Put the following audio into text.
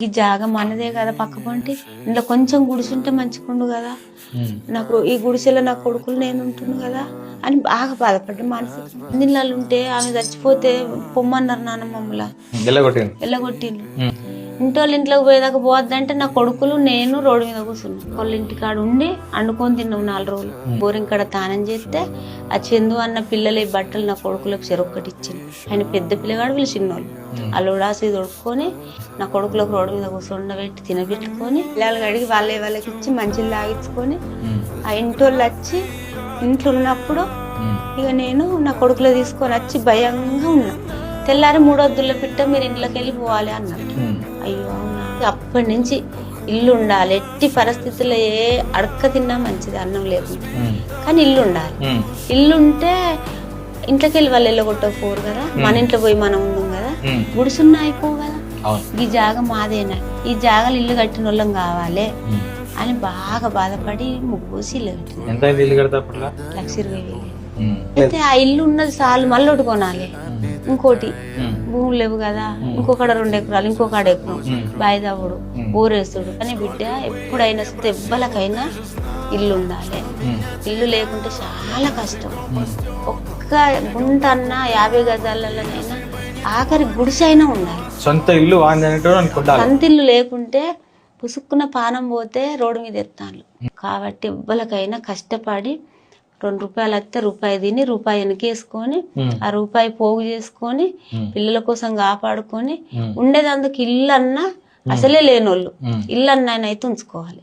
ఈ జాగ మనదే కదా పక్క పంటి ఇంట్లో కొంచెం గుడిసుంటే మంచిగుండు కదా, నాకు ఈ గుడిసెలో నా కొడుకులు నేను ఉంటున్నాను కదా అని బాగా బాధపడ్డా. మనసు నీళ్ళు ఉంటే ఆమె చచ్చిపోతే పొమ్మన్నారు నాన్న మమ్మల్ని ఎల్లగొట్టిండ్రు. ఇంటోళ్ళ ఇంట్లోకి పోయేదాకా పోవద్దంటే నా కొడుకులు నేను రోడ్డు మీద కూర్చున్నాం. వాళ్ళ ఇంటికాడ ఉండి వండుకొని తిన్నాం 4 రోజులు. బోరింగ్ కాడ తానం చేస్తే ఆ చందు అన్న పిల్లలు ఈ బట్టలు నా కొడుకులకు చెరొక్కటి ఇచ్చింది. ఆయన పెద్ద పిల్లగాడు వీళ్ళు చిన్నోళ్ళు. వాళ్ళు ఉడాసి దొడుకొని నా కొడుకులకు రోడ్డు మీద కూర్చొండబెట్టి తినబెట్టుకొని పిల్లలు కడిగి వాళ్ళకి ఇచ్చి మంచిలు తాగించుకొని ఆ ఇంటోళ్ళు వచ్చి ఇంట్లో ఉన్నప్పుడు ఇక నేను నా కొడుకులో తీసుకొని వచ్చి భయంగా ఉన్నా. తెల్లారి 3 పిట్ట మీరు ఇంట్లోకి వెళ్ళిపోవాలి అన్నట్టు. అయ్యో అవునా. అప్పటి నుంచి ఇల్లు ఉండాలి, ఎట్టి పరిస్థితుల్లో ఏ అడక్క తిన్నా మంచిది అన్నం లేకుండా, కానీ ఇల్లు ఉండాలి. ఇల్లు ఉంటే ఇంట్లోకి వెళ్ళి వాళ్ళు వెళ్ళగొట్టకపోరు కదా, మన ఇంట్లో పోయి మనం ఉన్నాం కదా, గుడిసున్నా అయిపో కదా. ఈ జాగ మాదేనా, ఈ జాగలు ఇల్లు కట్టిన వాళ్ళం కావాలి అని బాగా బాధపడి ముగ్గూసి ఇల్లు కట్టింది. 1,20,000. అయితే ఆ ఇల్లు ఉన్నది చాలు, మళ్ళీ ఒకటి కొనాలి. ఇంకోటి భూములు లేవు కదా, ఇంకొకడ 2 ఎకరాలు, ఇంకొకడ ఎకరం బాయిదావుడు ఊరేస్తుడు. కానీ బిడ్డ ఎప్పుడైనా దెబ్బలకైనా ఇల్లు ఉండాలి. ఇల్లు లేకుంటే చాలా కష్టం. ఒక్క గుంట అన్నా 50 గజాలలోనైనా ఆఖరి గుడిసె అయినా ఉండాలి. సొంత ఇల్లు సొంత ఇల్లు లేకుంటే పుసుక్కున పానం పోతే రోడ్డు మీద ఎత్తాను. కాబట్టి ఎవ్వలకైనా కష్టపడి 2 రూపాయలు వస్తే రూపాయి తిని రూపాయి వెనకేసుకొని ఆ రూపాయి పోగు చేసుకొని పిల్లల కోసం కాపాడుకొని ఉండేదందుకు ఇల్లు అన్నా అసలే లేనోళ్ళు ఇల్లు అన్నా అయితే ఉంచుకోవాలి.